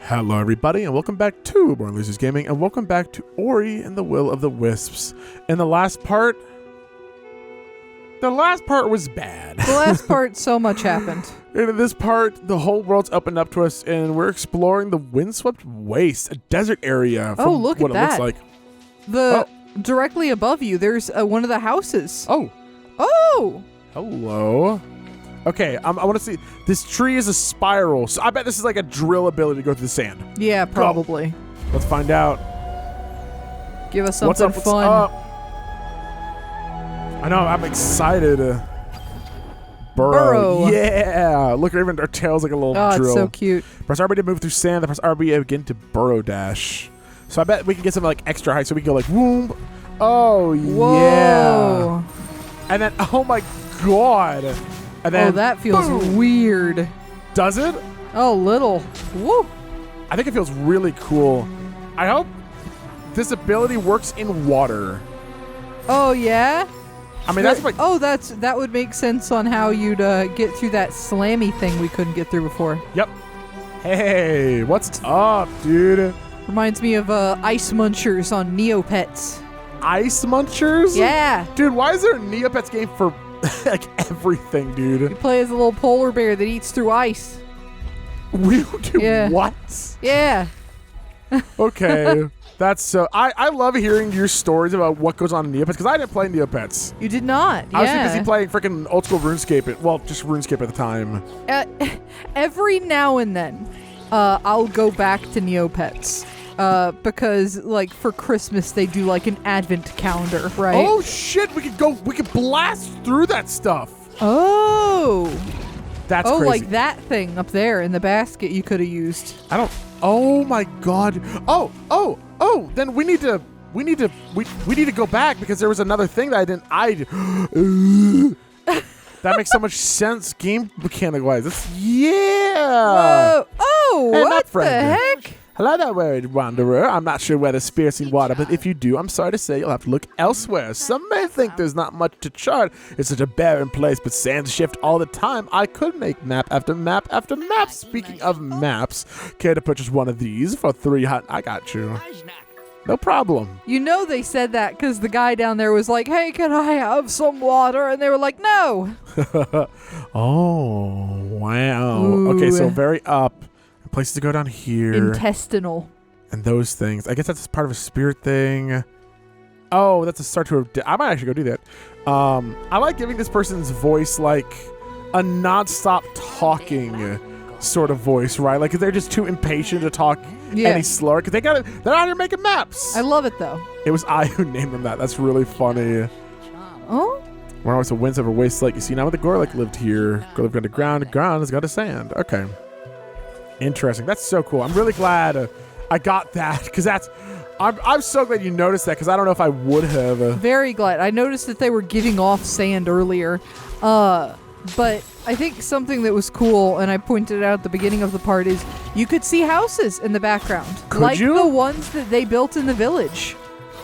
Hello everybody and welcome back to Born Losers Gaming and welcome back to Ori and the Will of the Wisps. In the last part was bad. The last part, so much happened. In this part, the whole world's opened up to us and we're exploring the windswept waste, a desert area from look what at it that. looks like. Directly above you, there's one of the houses. Oh, hello. Okay, I want to see. This tree is a spiral, so I bet this is like a drill ability to go through the sand. Yeah, probably. Go. Let's find out. Give us something What's up? fun. What's up? I know, I'm excited. Burrow. Yeah. Look, even our tail's like a little drill. Oh, it's so cute. Press RB to move through sand, then press RB again to burrow dash. So I bet we can get something like extra height so we can go like, whoom. Oh, Whoa. yeah. And then, oh my god. And then, that feels boom. weird. Does it? Oh, little. Woo. I think it feels really cool. I hope this ability works in water. Oh, yeah? I mean, that's like... Oh, that would make sense on how you'd get through that slammy thing we couldn't get through before. Yep. Hey, what's up, dude? Reminds me of Ice Munchers on Neopets. Ice Munchers? Yeah. Dude, why is there a Neopets game for like everything, dude? You play as a little polar bear that eats through ice. We do Yeah. what? Yeah. Okay. That's so... I love hearing your stories about what goes on in Neopets, because I didn't play Neopets. You did not. I was too yeah. busy playing freaking old school RuneScape. Well, just RuneScape at the time. Every now and then, I'll go back to Neopets. Because like for Christmas they do like an advent calendar, right? Oh shit, we could blast through that stuff. Oh. That's Oh, crazy. like that thing up there in the basket you could have used. Oh my god. Oh, then we need to go back because there was another thing that that makes so much sense game mechanic wise. Yeah. Whoa. Oh, Hey, what map the friend. heck? Hello there, worried wanderer. I'm not sure where the spirits in water, but if you do, I'm sorry to say you'll have to look elsewhere. Some may think there's not much to chart. It's such a barren place, but sands shift all the time. I could make map after map after map. Speaking of maps, care to purchase one of these for 300? I got you. No problem. You know they said that because the guy down there was like, hey, can I have some water? And they were like, no. Oh, wow. Ooh. Okay, so very up. Places to go down here. Intestinal. And those things. I guess that's part of a spirit thing. Oh, that's a start to I might actually go do that. I like giving this person's voice like a non-stop talking sort of voice, right? Like, 'cause they're just too impatient to talk any slower. Because they're out here making maps. I love it though. It was I who named them that. That's really funny. Oh? We're always a winds over waste lake. You see, now the Gorlek lived here. Gorlek got to ground. Ground has got to sand. Okay. Interesting. That's so cool. I'm really glad I got that because I'm so glad you noticed that because I don't know if I would have. Very glad. I noticed that they were giving off sand earlier. But I think something that was cool, and I pointed out at the beginning of the part, is you could see houses in the background. Could like you? the ones that they built in the village.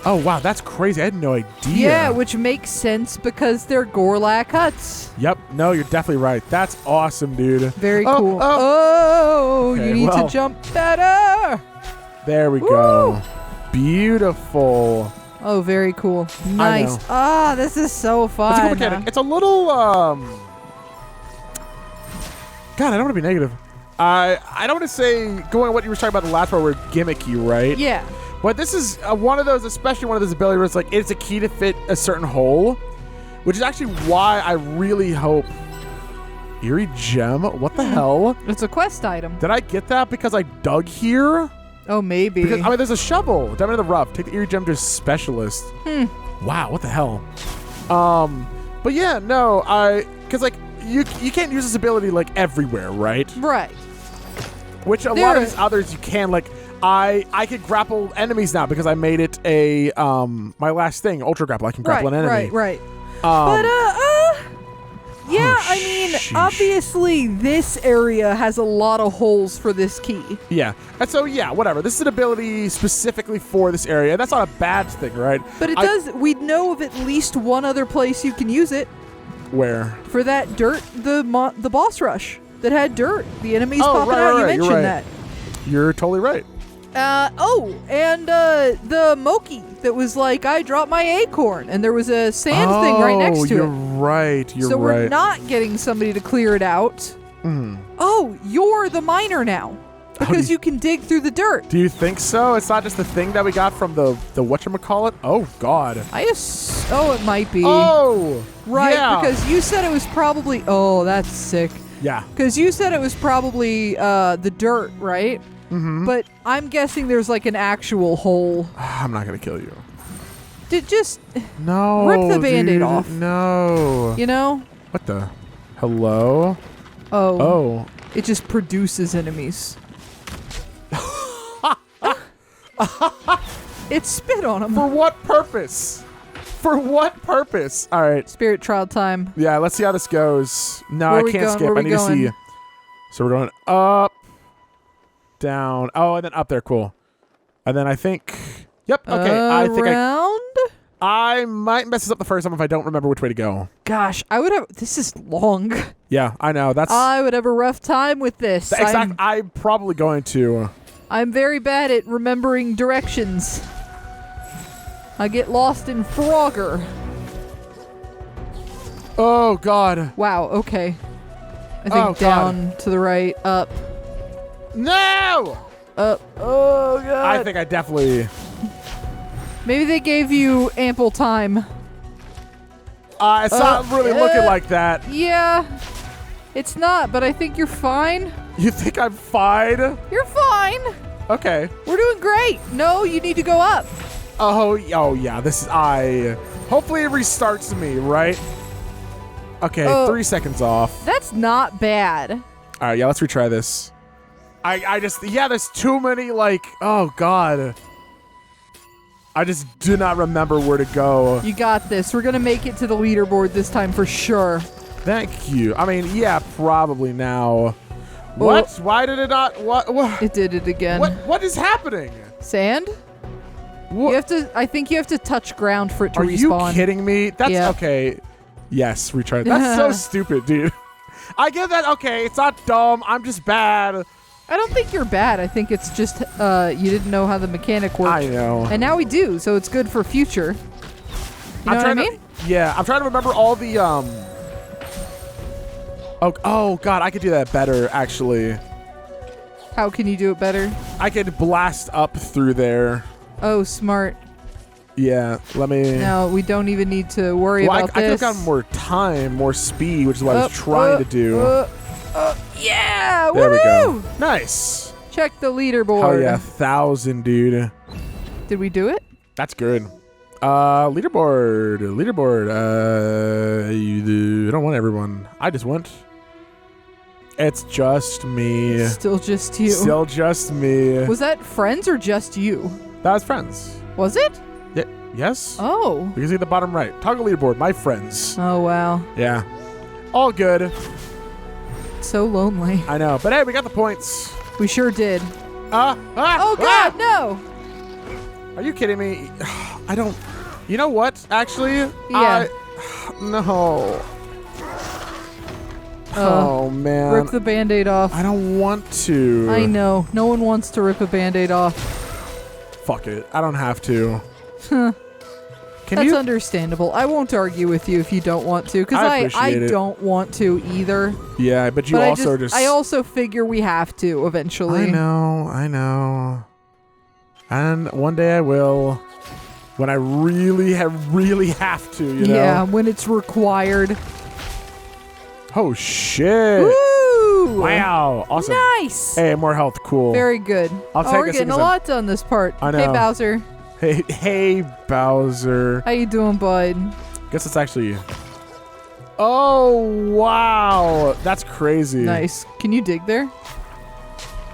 Oh, wow. That's crazy. I had no idea. Yeah, which makes sense because they're Gorlak huts. Yep. No, you're definitely right. That's awesome, dude. Very cool. Oh, Okay, you need to jump better. There we Woo! go. Beautiful. Oh, very cool. Nice. Ah, this is so fun. It's a cool mechanic. It's a little, God, I don't want to be negative. I don't want to say, going on what you were talking about the last part, were gimmicky, right? Yeah. But this is one of those, especially one of those abilities where it's like, it's a key to fit a certain hole, which is actually why I really hope... Eerie gem? What the hell? It's a quest item. Did I get that because I dug here? Oh, maybe. Because, I mean, there's a shovel. Dive into the rough. Take the eerie gem to a specialist. Wow, what the hell? But yeah, no, because like, you can't use this ability like everywhere, right? Right. Which a lot of these others you can, like, I can grapple enemies now because I made it a my last thing, Ultra Grapple. I can grapple an enemy. Right. Yeah, I mean, obviously this area has a lot of holes for this key. Yeah. And so, yeah, whatever. This is an ability specifically for this area. That's not a bad thing, right? But it does, we know of at least one other place you can use it. Where? For that dirt, the boss rush that had dirt. The enemies popping out. You mentioned that. You're totally right. And the Moki that was like, I dropped my acorn, and there was a sand thing right next to you're it. right. You're so right. we're not getting somebody to clear it out. Oh, you're the miner now. Because you can dig through the dirt. Do you think so? It's not just the thing that we got from the whatchamacallit? Oh, God. Oh, it might be. Oh! Right, yeah. because you said it was probably... Oh, that's sick. Yeah. Because you said it was probably the dirt, right? Mm-hmm. But I'm guessing there's like an actual hole. I'm not going to kill you. Just No, rip the Band-Aid dude, off. No. You know? What the? Hello? Oh. It just produces enemies. It spit on him. For what purpose? For what purpose? All right. Spirit trial time. Yeah, let's see how this goes. No, Where I we can't going? skip. Where I we need to going? see. So we're going up, down. Oh, and then up there. Cool. And then I think. Yep. Okay. Around? I might mess this up the first time if I don't remember which way to go. Gosh, I would have. This is long. Yeah, I know. That's. I would have a rough time with this. I'm probably going to. I'm very bad at remembering directions. I get lost in Frogger. Oh, God. Wow, okay. I think down to the right, up. No! Up. Oh, God. I think I definitely... Maybe they gave you ample time. It's not really looking like that. Yeah. It's not, but I think you're fine. You think I'm fine? You're fine. Okay. We're doing great. No, you need to go up. Oh, yeah. This is... Hopefully it restarts me, right? Okay, 3 seconds off. That's not bad. All right, yeah, let's retry this. I just... Yeah, there's too many, like... Oh, God. I just do not remember where to go. You got this. We're going to make it to the leaderboard this time for sure. Thank you. I mean, yeah, probably now. What? Why did it not... What? It did it again. What is happening? Sand? What? You have to. I think you have to touch ground for it to Are respawn. you kidding me? That's okay. Yes, retry. That's so stupid, dude. I get that. Okay, it's not dumb. I'm just bad. I don't think you're bad. I think it's just you didn't know how the mechanic worked. I know. And now we do, so it's good for future. You know what I mean? Yeah, I'm trying to remember all the Oh God, I could do that better actually. How can you do it better? I could blast up through there. Oh, smart. Yeah, let me... No, we don't even need to worry about I could have this. gotten more time, more speed, which is what I was trying to do. Yeah! There we go. Woo! Nice. Check the leaderboard. Oh yeah, 1,000, dude. Did we do it? That's good. Leaderboard. I don't want everyone. I just want... It's just me. Still just you. Still just me. Was that friends or just you? That was friends. Was it? Yeah. Yes. Oh. You can see the bottom right. Toggle leaderboard. My friends. Oh, wow. Yeah. All good. So lonely. I know. But hey, we got the points. We sure did. Oh, God, no. Are you kidding me? I don't... You know what, actually? Yeah. No. Oh, man. Rip the Band-Aid off. I don't want to. I know. No one wants to rip a Band-Aid off. Fuck it. I don't have to. That's understandable. I won't argue with you if you don't want to, because I don't want to either. Yeah, but you also just... I also figure we have to eventually. I know. And one day I will, when I really have to, you know? Yeah, when it's required. Oh, shit. Woo! Wow. Awesome. Nice. Hey, more health. Cool. Very good. I'll take we're a getting a lot done this part. I know. Hey, Bowser. Hey, Bowser. How you doing, bud? Guess it's actually... Oh, wow. That's crazy. Nice. Can you dig there?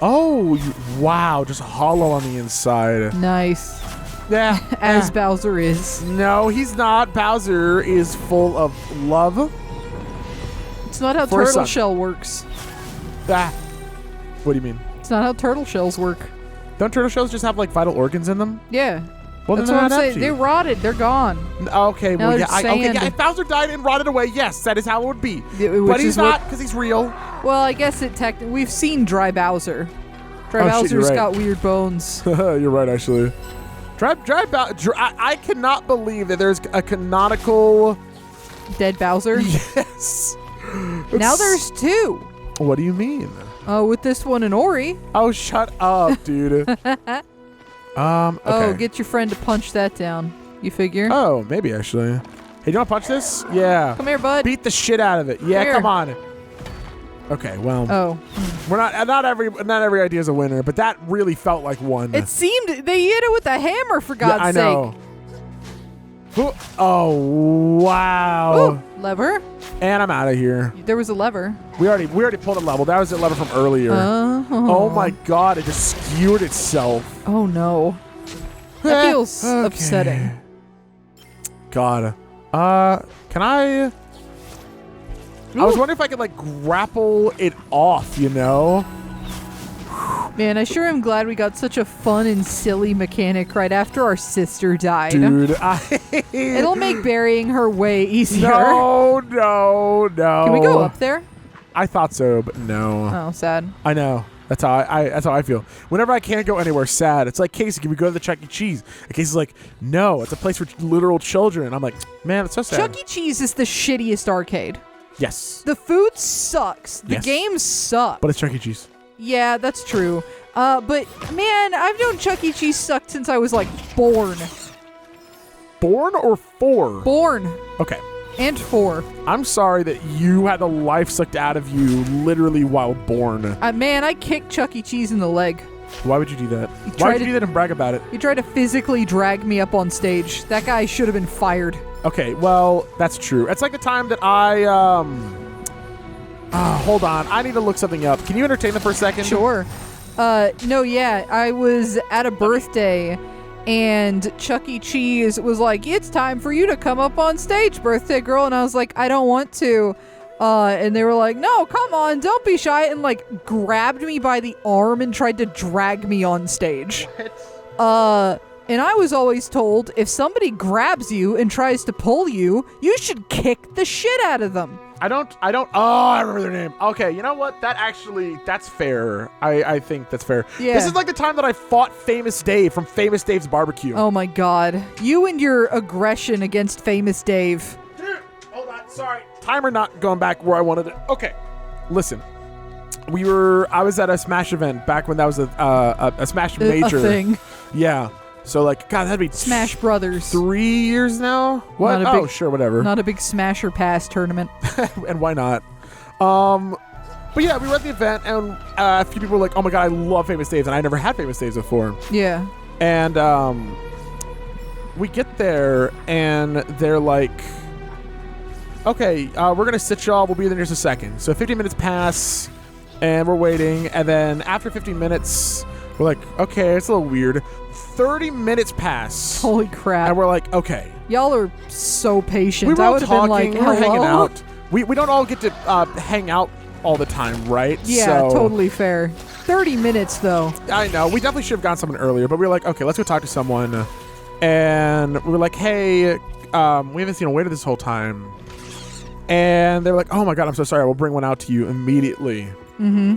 Oh, wow. Just hollow on the inside. Nice. Yeah. As Bowser is. No, he's not. Bowser is full of love. It's not how For a turtle son. shell works. Ah. What do you mean? It's not how turtle shells work. Don't turtle shells just have like vital organs in them? Yeah. Well, That's then what I'm they're not saying. empty. They rotted. They're gone. Okay, Now well, there's sand. If Bowser died and rotted away, yes, that is how it would be. Which But he's is not, because he's real. Well, I guess we've seen Dry Bowser. Dry Oh, shit, you're Bowser's right. got weird bones. You're right, actually. I cannot believe that there's a canonical. Dead Bowser. Yes. Now there's 2. What do you mean? With this one and Ori. Oh, shut up, dude. Okay. Oh, get your friend to punch that down. You figure? Oh, maybe actually. Hey, do you want to punch this? Yeah. Come here, bud. Beat the shit out of it. Yeah, Here. come on. Okay, well, Oh. we're not every idea is a winner, but that really felt like one. It seemed they hit it with a hammer, for God's I sake. know. Oh, wow. Ooh, lever. And I'm out of here. There was a lever. We already pulled a level. That was a lever from earlier. Oh my god, it just skewered itself. Oh no. That feels Okay. upsetting. God. Can I was wondering if I could like grapple it off, you know? Man, I sure am glad we got such a fun and silly mechanic right after our sister died. Dude, It'll make burying her way easier. No. Can we go up there? I thought so, but no. Oh, sad. I know. That's how I feel. Whenever I can't go anywhere sad, it's like, Casey, can we go to the Chuck E. Cheese? And Casey's like, no, it's a place for literal children. I'm like, man, it's so sad. Chuck E. Cheese is the shittiest arcade. Yes. The food sucks. The Yes. games suck. But it's Chuck E. Cheese. Yeah, that's true. But man, I've known Chuck E. Cheese sucked since I was like born. Born or 4? Born. Okay. And 4. I'm sorry that you had the life sucked out of you literally while born. Man, I kicked Chuck E. Cheese in the leg. Why would you do that? Why tried would you do that and brag about it? He tried to physically drag me up on stage. That guy should have been fired. Okay, well, that's true. It's like the time that I, hold on. I need to look something up. Can you entertain them for a second? Sure. No, yeah. I was at a birthday, and Chuck E. Cheese was like, it's time for you to come up on stage, birthday girl. And I was like, I don't want to. And they were like, no, come on, don't be shy. And like grabbed me by the arm and tried to drag me on stage. And I was always told if somebody grabs you and tries to pull you, you should kick the shit out of them. I don't, I remember their name. Okay, you know what? That's fair. I think that's fair. Yeah. This is like the time that I fought Famous Dave from Famous Dave's Barbecue. Oh my God. You and your aggression against Famous Dave. Dude, hold on, sorry. Timer not going back where I wanted it. Okay, listen. I was at a Smash event back when that was a Smash major. A thing. Yeah. So like, God, that'd be Smash Brothers. 3 years now? What? Not a Oh, big- sure, whatever. Not a big Smasher Pass tournament. And why not? But yeah, we were at the event, and a few people were like, oh my God, I love Famous Dave's, and I never had Famous Dave's before. Yeah. And we get there, and they're like, okay, we're going to sit y'all. We'll be there in just a second. So 15 minutes pass, and we're waiting. And then after 15 minutes, we're like, okay, it's a little weird. 30 minutes pass. Holy crap. And we're like, okay. Y'all are so patient. We were I all would have been talking. like, We were hanging hello? out. We don't all get to hang out all the time, right? Yeah, So, totally fair. 30 minutes, though. I know. We definitely should have gotten someone earlier, but we were like, okay, let's go talk to someone. And we were like, hey, we haven't seen a waiter this whole time. And they were like, oh my God, I'm so sorry. We'll bring one out to you immediately. Mm-hmm.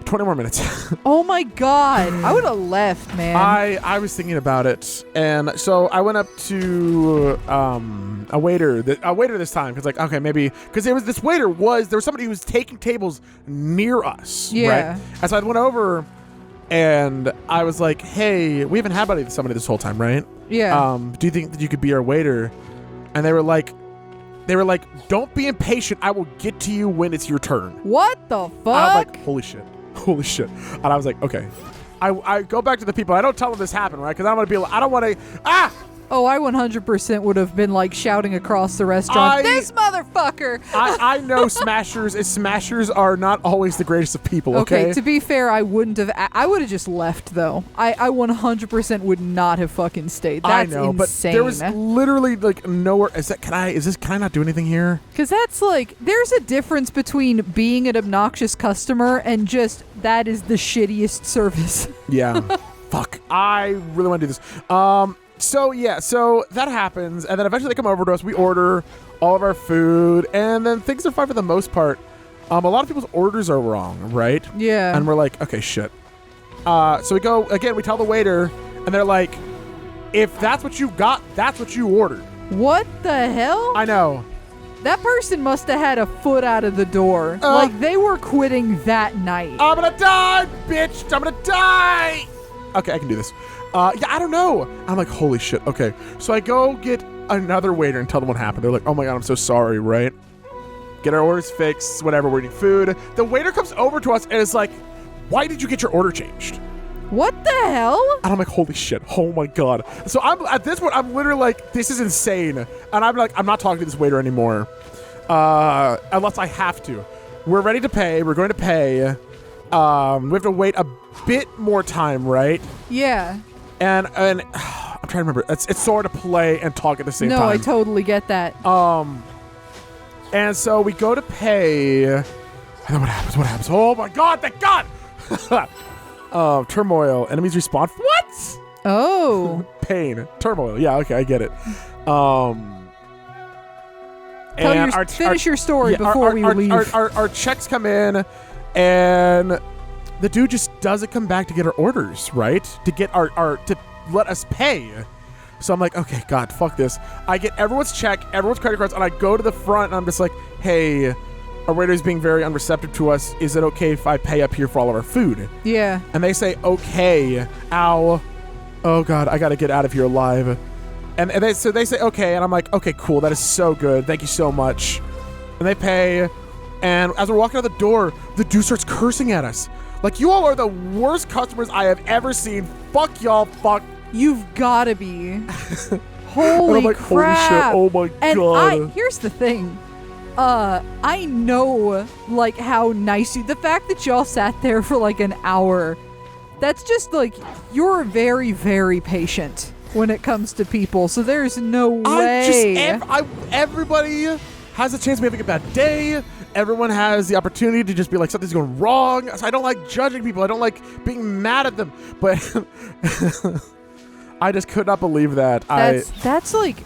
20 more minutes. Oh my God. I would have left, man. I was thinking about it. And so I went up to a waiter this time. Because like, okay, maybe. Because there was somebody who was taking tables near us. Yeah. Right? And so I went over and I was like, hey, we haven't had somebody this whole time, right? Yeah. Do you think that you could be our waiter? And they were like, don't be impatient. I will get to you when it's your turn. What the fuck? I was like, holy shit. And I was like, okay. I go back to the people. I don't tell them this happened, right? Because I don't want to. Oh, I 100% would have been like shouting across the restaurant, this motherfucker! I know Smashers are not always the greatest of people, okay? To be fair, I wouldn't have. I would have just left, though. I 100% would not have fucking stayed. That's I know, insane. but there was literally like nowhere. Can I not do anything here? Because that's like, there's a difference between being an obnoxious customer and just that is the shittiest service. Yeah. Fuck. I really want to do this. So that happens, and then eventually they come over to us. We order all of our food, and then things are fine for the most part. A lot of people's orders are wrong, right? Yeah. And we're like, okay, shit. So we go, again, we tell the waiter, and they're like, if that's what you got, that's what you ordered. What the hell? I know. That person must have had a foot out of the door. Like, they were quitting that night. I'm gonna die, bitch! I'm gonna die! Okay, I can do this. Yeah, I don't know. I'm like, holy shit. Okay, so I go get another waiter and tell them what happened. They're like, oh my god, I'm so sorry, right? Get our orders fixed, whatever, we're eating food. The waiter comes over to us and is like, why did you get your order changed? What the hell? And I'm like, holy shit, oh my god. So I'm at this point, I'm literally like, this is insane. And I'm like, I'm not talking to this waiter anymore. Unless I have to. We're ready to pay, we're going to pay. We have to wait a bit more time, right? Yeah. And I'm trying to remember. It's sort of play and talk at the same time. No, I totally get that. And so we go to pay. And then what happens? What happens? Oh my god, thank god! Turmoil. Enemies respawn. What? Oh. Pain. Turmoil. Yeah, okay, I get it. Finish your story before we leave. Our checks come in, and the dude just doesn't come back to get our orders, right? To get to let us pay. So I'm like, okay, God, fuck this. I get everyone's check, everyone's credit cards, and I go to the front, and I'm just like, hey, our waiter's being very unreceptive to us. Is it okay if I pay up here for all of our food? Yeah. And they say, okay. Ow. Oh, God, I got to get out of here alive. And they say, okay. And I'm like, okay, cool. That is so good. Thank you so much. And they pay. And as we're walking out the door, the dude starts cursing at us. Like, you all are the worst customers I have ever seen. Fuck y'all. Fuck. You've got to be. Holy like, crap. Holy shit. Oh, my God. And here's the thing. I know, like, how nice the fact that y'all sat there for, like, an hour, that's just, like, you're very, very patient when it comes to people, so there's no way. Everybody has a chance of having a bad day. Everyone has the opportunity to just be like, something's going wrong. So I don't like judging people. I don't like being mad at them. But I just could not believe that. That's like,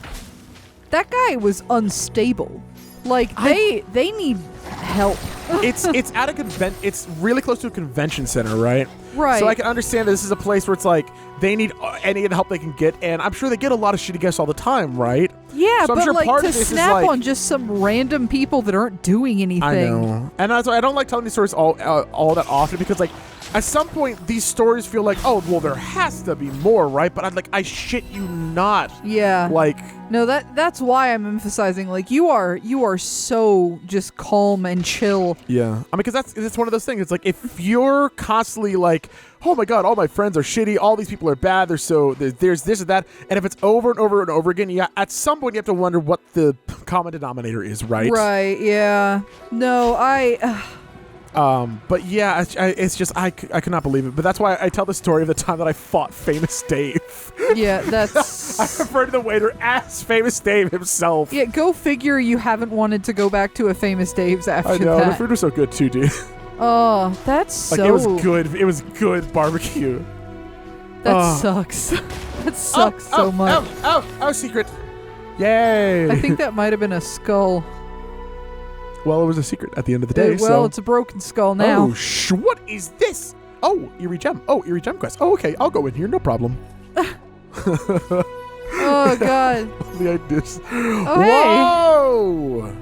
that guy was unstable. Like, they need help. It's at a it's really close to a convention center, right? Right. So I can understand that this is a place where it's like they need any of the help they can get, and I'm sure they get a lot of shitty guests all the time, right? Yeah, so but sure like to snap on just some random people that aren't doing anything. I know, and that's why I don't like telling these stories all that often, because like at some point these stories feel like, oh well, there has to be more, right? But I'm like, I shit you not. Yeah. Like. No, that's why I'm emphasizing, like, you are so just calm and chill. Yeah. I mean, because that's one of those things. It's like, if you're constantly like, oh my God, all my friends are shitty, all these people are bad, there's this and that, and if it's over and over and over again, yeah, at some point you have to wonder what the common denominator is, right? Right, yeah. No, but yeah, it's just, I could not believe it. But that's why I tell the story of the time that I fought Famous Dave. Yeah, that's... I refer to the waiter as Famous Dave himself. Yeah, go figure you haven't wanted to go back to a Famous Dave's after that. I know, the food was so good too, dude. Oh, that's like, it was good. It was good barbecue. That sucks. That sucks so much. Oh, secret. Yay. I think that might have been a skull. Well, it was a secret at the end of the day. Well, it's a broken skull now. Oh, what is this? Oh, eerie gem. Oh, eerie gem quest. Oh, okay. I'll go in here. No problem. Oh, God. The ideas. Oh, whoa.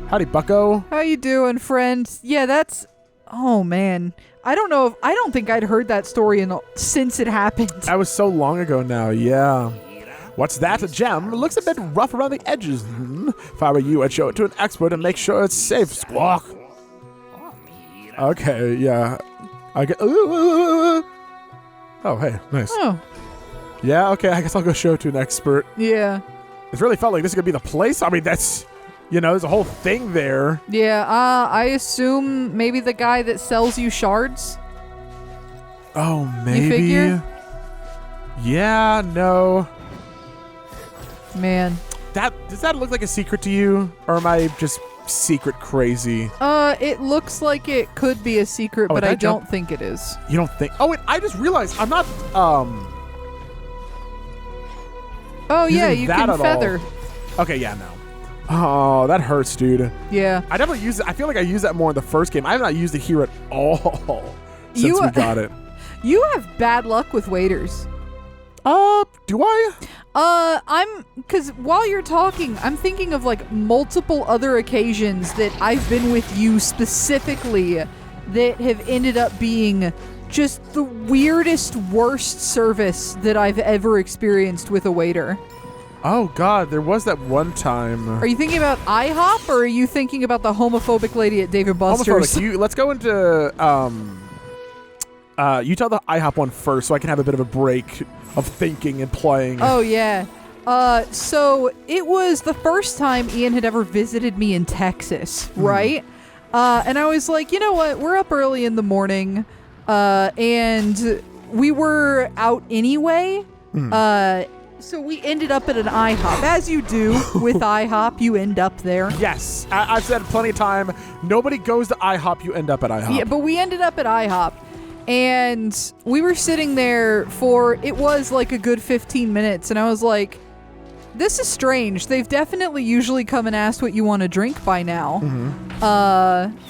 Howdy, bucko. How you doing, friend? Yeah, that's... Oh, man. I don't think I'd heard that story since it happened. That was so long ago now, yeah. What's that? A gem? It looks a bit rough around the edges. If I were you, I'd show it to an expert and make sure it's safe. Squawk. Okay, yeah. I get... Oh, hey, nice. Oh. Yeah, okay, I guess I'll go show it to an expert. Yeah. It really felt like this is going to be the place. I mean, that's... You know, there's a whole thing there. Yeah, I assume maybe the guy that sells you shards? Oh, maybe. You figure? Yeah, no. Man. Does that look like a secret to you? Or am I just secret crazy? It looks like it could be a secret, but I don't think it is. You don't think? Oh, wait, I just realized I'm not, Oh, yeah, you can feather. Okay, yeah, no. Oh, that hurts, dude. Yeah. I definitely use it. I feel like I used that more in the first game. I have not used it here at all since we got it. You have bad luck with waiters. Do I? Because while you're talking, I'm thinking of like multiple other occasions that I've been with you specifically that have ended up being just the weirdest, worst service that I've ever experienced with a waiter. Oh, God, there was that one time. Are you thinking about IHOP, or are you thinking about the homophobic lady at Dave & Buster's? Let's go into, you tell the IHOP one first so I can have a bit of a break of thinking and playing. Oh, yeah. So it was the first time Ian had ever visited me in Texas, right? And I was like, you know what? We're up early in the morning, and we were out anyway. So we ended up at an IHOP. As you do with IHOP, you end up there. Yes. I've said plenty of time, nobody goes to IHOP, you end up at IHOP. Yeah, but we ended up at IHOP. And we were sitting there for, it was like a good 15 minutes. And I was like, this is strange. They've definitely usually come and asked what you want to drink by now.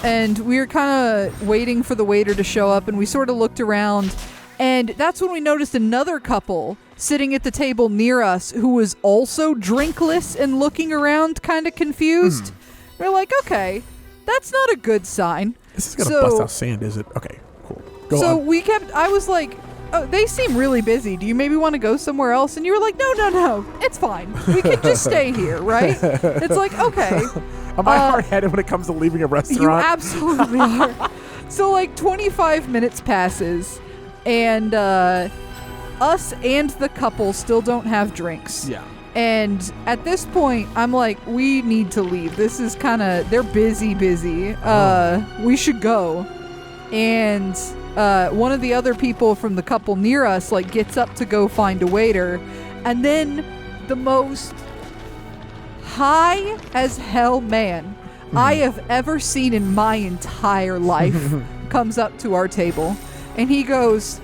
And we were kind of waiting for the waiter to show up. And we sort of looked around. And that's when we noticed another couple sitting at the table near us who was also drinkless and looking around kind of confused. We're like, okay, that's not a good sign. This is going to bust out sand, is it? Okay, cool. Go on. I was like, oh, they seem really busy. Do you maybe want to go somewhere else? And you were like, no, it's fine. We can just stay here, right? It's like, okay. Am I hard-headed when it comes to leaving a restaurant? You absolutely are. So like 25 minutes passes, and us and the couple still don't have drinks. Yeah. And at this point, I'm like, we need to leave. This is kind of, they're busy. We should go. And one of the other people from the couple near us like gets up to go find a waiter. And then the most high as hell man I have ever seen in my entire life comes up to our table. And he goes,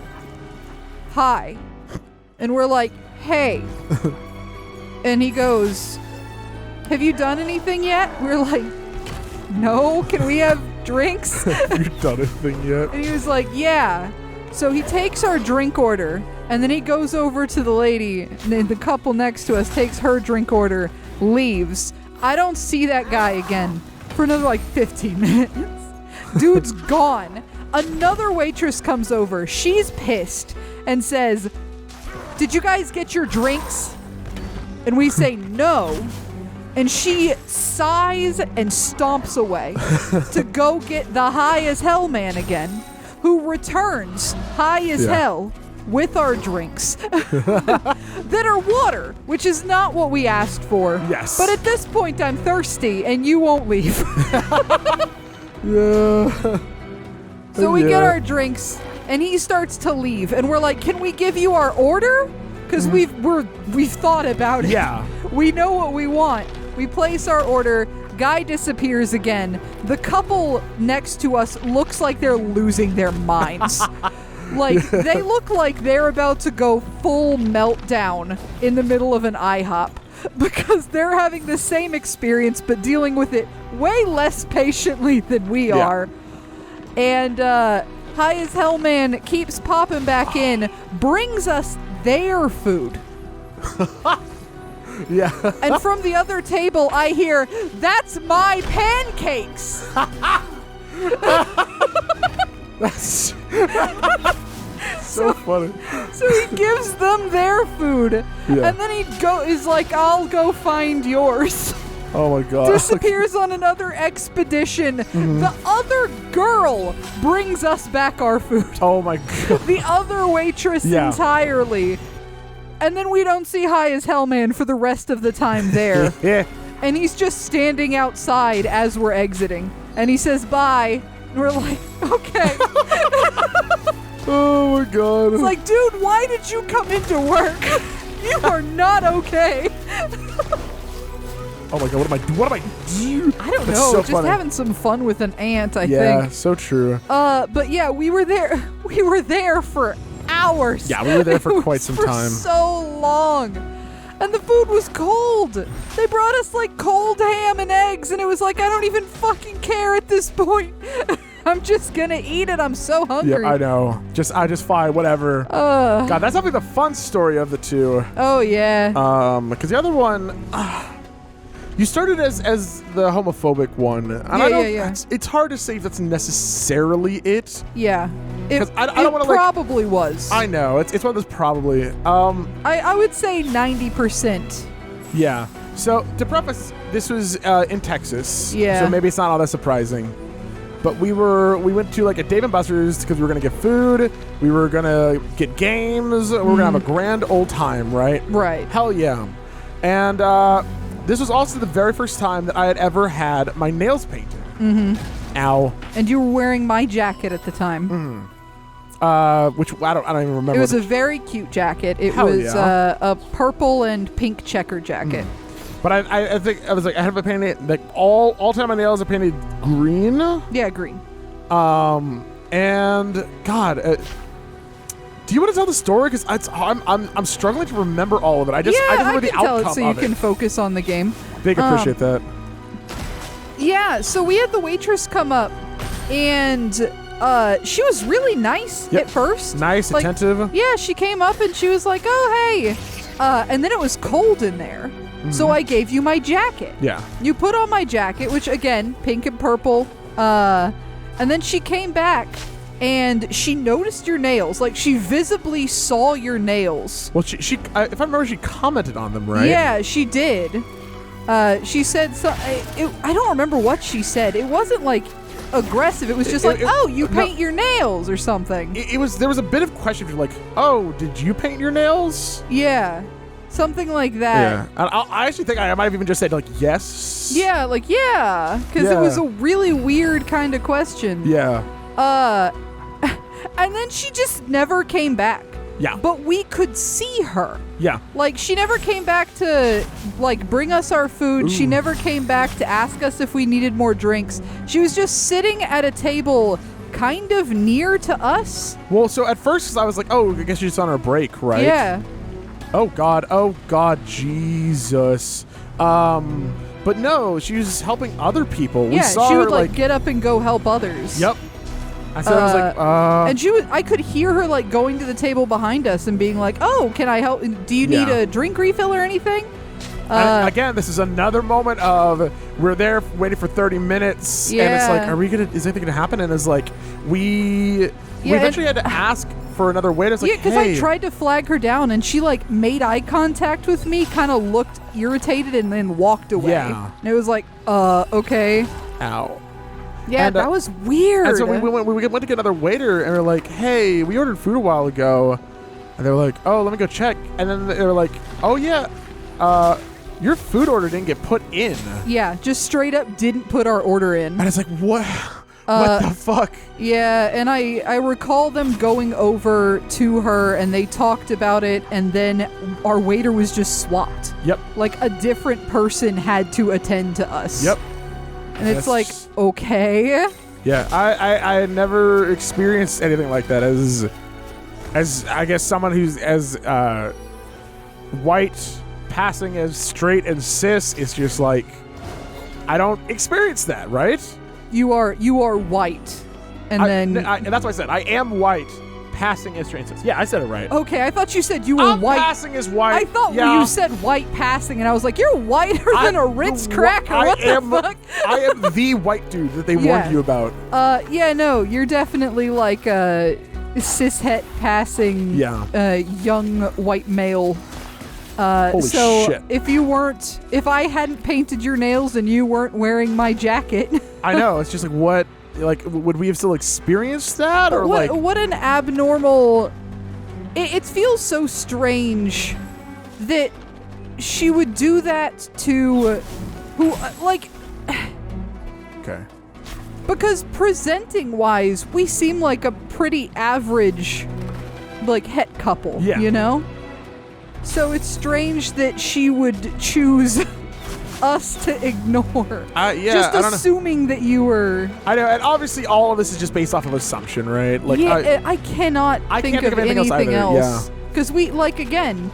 hi. And we're like, hey. And he goes, have you done anything yet? We're like, no. Can we have drinks? Have you done anything yet? And he was like, yeah. So he takes our drink order, and then he goes over to the lady, and then the couple next to us takes her drink order, leaves. I don't see that guy again for another like 15 minutes. Dude's gone. Another waitress comes over. She's pissed and says, did you guys get your drinks? And we say no. And she sighs and stomps away to go get the high as hell man again, who returns high as hell with our drinks that are water, which is not what we asked for. Yes. But at this point, I'm thirsty and you won't leave. Yeah. So we get our drinks, and he starts to leave, and we're like, can we give you our order? Because we've thought about it. Yeah. We know what we want. We place our order. Guy disappears again. The couple next to us looks like they're losing their minds. Like, they look like they're about to go full meltdown in the middle of an IHOP. Because they're having the same experience, but dealing with it way less patiently than we are. And high as hell man keeps popping back in, brings us their food. Yeah. And from the other table, I hear, that's my pancakes. That's so funny. So he gives them their food. Yeah. And then is like, I'll go find yours. Oh my God. Disappears on another expedition. The other girl brings us back our food. Oh my God. The other waitress entirely. And then we don't see high as hell man for the rest of the time there. Yeah. And he's just standing outside as we're exiting. And he says bye. And we're like, okay. Oh my God. It's like, dude, why did you come into work? You are not okay. Oh my God, what am I doing? I don't That's know. so Just funny. having some fun with an ant, I think. Yeah, so true. But yeah, we were there for hours. Yeah, we were there for It quite was some for time. so long. and the food was cold. They brought us like cold ham and eggs, and it was like, I don't even fucking care at this point. I'm just gonna eat it. I'm so hungry. Yeah, I know. I just fine, whatever. God, that's probably the fun story of the two. Oh yeah. Because the other one, you started as the homophobic one. And Yeah. It's hard to say if that's necessarily it. Yeah. It I don't wanna, probably was. I know. It's one of those probably. I would say 90%. Yeah. So to preface, this was in Texas. Yeah. So maybe it's not all that surprising. But we went to like a Dave & Buster's because we were gonna get food, we were gonna get games, we were gonna have a grand old time, right? Right. Hell yeah. And this was also the very first time that I had ever had my nails painted. Mm-hmm. Ow. And you were wearing my jacket at the time. Which I don't even remember. It was a very cute jacket. It Hell was yeah. A purple and pink checker jacket. But I think I was like, I have it painted like all time my nails are painted green. Yeah, green. And God, do you want to tell the story? Because I'm struggling to remember all of it. I just remember the tell outcome it so you of can it. focus on the game. Big appreciate that. Yeah, so we had the waitress come up, and she was really nice at first. Nice, like, attentive. Yeah, she came up and she was like, "Oh, hey," and then it was cold in there. So I gave you my jacket. Yeah. You put on my jacket, which again, pink and purple. And then she came back and she noticed your nails. Like, she visibly saw your nails. Well, she if I remember, she commented on them, right? Yeah, she did. She said I don't remember what she said. It wasn't like aggressive. It was just oh, you paint your nails or something. There was a bit of question, like, oh, did you paint your nails? Yeah. Something like that. Yeah. I actually think I might have even just said, like, yes. Yeah, like, yeah. Because it was a really weird kind of question. Yeah. And then she just never came back. Yeah. But we could see her. Yeah. Like, she never came back to, like, bring us our food. Ooh. She never came back to ask us if we needed more drinks. She was just sitting at a table kind of near to us. Well, so at first I was like, oh, I guess she's on her break, right? Yeah. Oh God, Jesus. But no, she was helping other people. Yeah, we saw she her, would like get up and go help others. Yep. I said, I was like, and I could hear her like going to the table behind us and being like, "Oh, can I help? Do you need a drink refill or anything?" Again, this is another moment of we're there waiting for 30 minutes, and it's like, is anything gonna happen? And it's like we eventually had to ask for another waiter. It's like, because I tried to flag her down, and she like made eye contact with me, kind of looked irritated, and then walked away. Yeah, and it was like, okay. Ow. Yeah, and, that was weird. And so we went to get another waiter, and we're like, hey, we ordered food a while ago, and they were like, oh, let me go check, and then they were like, oh yeah, your food order didn't get put in. Yeah, just straight up didn't put our order in. And it's like, what? What the fuck? Yeah, and I recall them going over to her, and they talked about it, and then our waiter was just swapped. Yep. Like a different person had to attend to us. Yep. And it's like, okay. Yeah, I had never experienced anything like that as I guess someone who's as white, passing as straight and cis. It's just like, I don't experience that, right? You are white, and that's what I said. I am white, passing as straight and cis. Yeah, I said it right. Okay, I thought you said you were white. Passing as white. I thought you said white passing, and I was like, you're whiter than a Ritz cracker. What the fuck? I am the white dude that they warned you about. Yeah, no, you're definitely like a cishet passing, young white male. Holy shit. If I hadn't painted your nails and you weren't wearing my jacket. I know, it's just like, what, like, would we have still experienced that? Or what an abnormal, it feels so strange that she would do that to who, like, okay. Because presenting wise, we seem like a pretty average, like, het couple, you know? So it's strange that she would choose us to ignore. Just assuming that you were. I know, and obviously all of this is just based off of assumption, right? Like, I cannot think of anything else. Because we, like, again,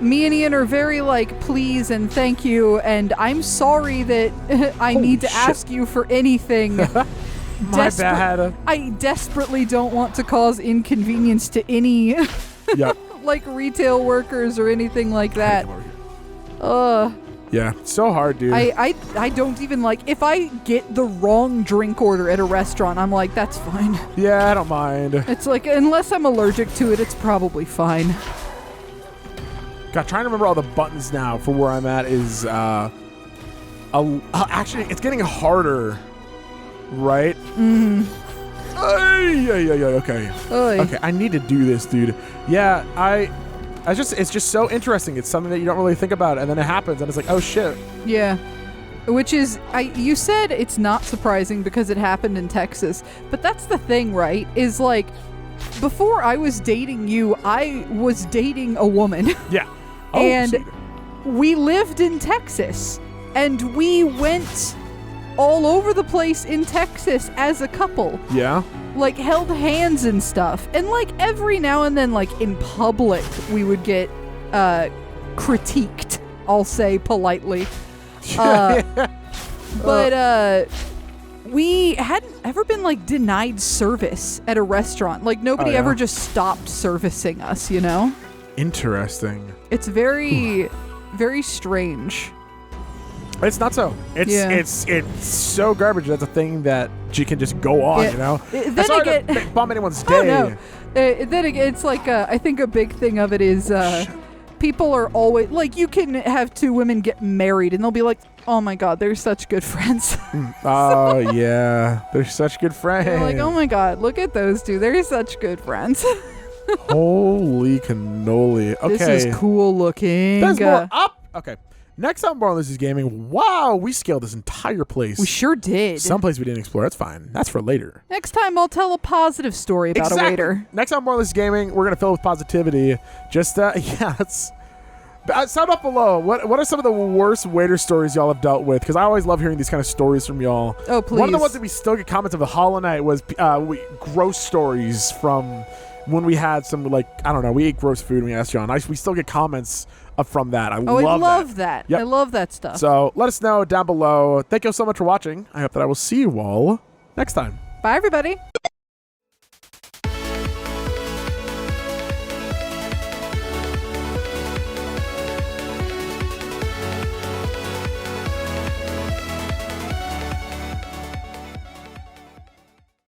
me and Ian are very like, please and thank you, and I'm sorry that I need to ask you for anything. My bad. I desperately don't want to cause inconvenience to any Yep. like retail workers or anything like that. Yeah, so hard, dude. I don't even like, if I get the wrong drink order at a restaurant, I'm like, that's fine. Yeah, I don't mind. It's like, unless I'm allergic to it, it's probably fine. God, trying to remember all the buttons now for where I'm at is actually it's getting harder, right? Okay. Oy. Okay, I need to do this, dude. Yeah, it's just so interesting. It's something that you don't really think about, and then it happens, and it's like, oh shit. Yeah. Which is, you said it's not surprising because it happened in Texas, but that's the thing, right? Is like, before I was dating you, I was dating a woman. Yeah. Oh, and sweet. we lived in Texas, and we went all over the place in Texas as a couple. Yeah. Like, held hands and stuff. And, like, every now and then, like, in public, we would get critiqued, I'll say politely. But we hadn't ever been, like, denied service at a restaurant. Like, nobody ever just stopped servicing us, you know? Interesting. It's very, very strange. It's not so. It's so garbage. That's a thing that you can just go on, you know? Then It's hard again, to bomb anyone's day. Oh, no. Then again, it's like, I think a big thing of it is people are always, like, you can have two women get married and they'll be like, oh my God, they're such good friends. Oh, yeah. They're such good friends. They're like, oh my God, look at those two. They're such good friends. Holy cannoli. Okay. This is cool looking. There's more up. Okay. Next on More on This Is Gaming. Wow, we scaled this entire place. We sure did. Some place we didn't explore. That's fine. That's for later. Next time I'll tell a positive story about a waiter. Next on More on This Is Gaming, we're going to fill it with positivity. Just, yeah, sound up below. What are some of the worst waiter stories y'all have dealt with? Because I always love hearing these kind of stories from y'all. Oh, please. One of the ones that we still get comments of the Hollow Knight was gross stories from when we had some, like, I don't know, we ate gross food and we asked John. We still get comments from that. I love that. Yep. I love that stuff. So let us know down below. Thank you so much for watching. I hope that I will see you all next time. Bye, everybody.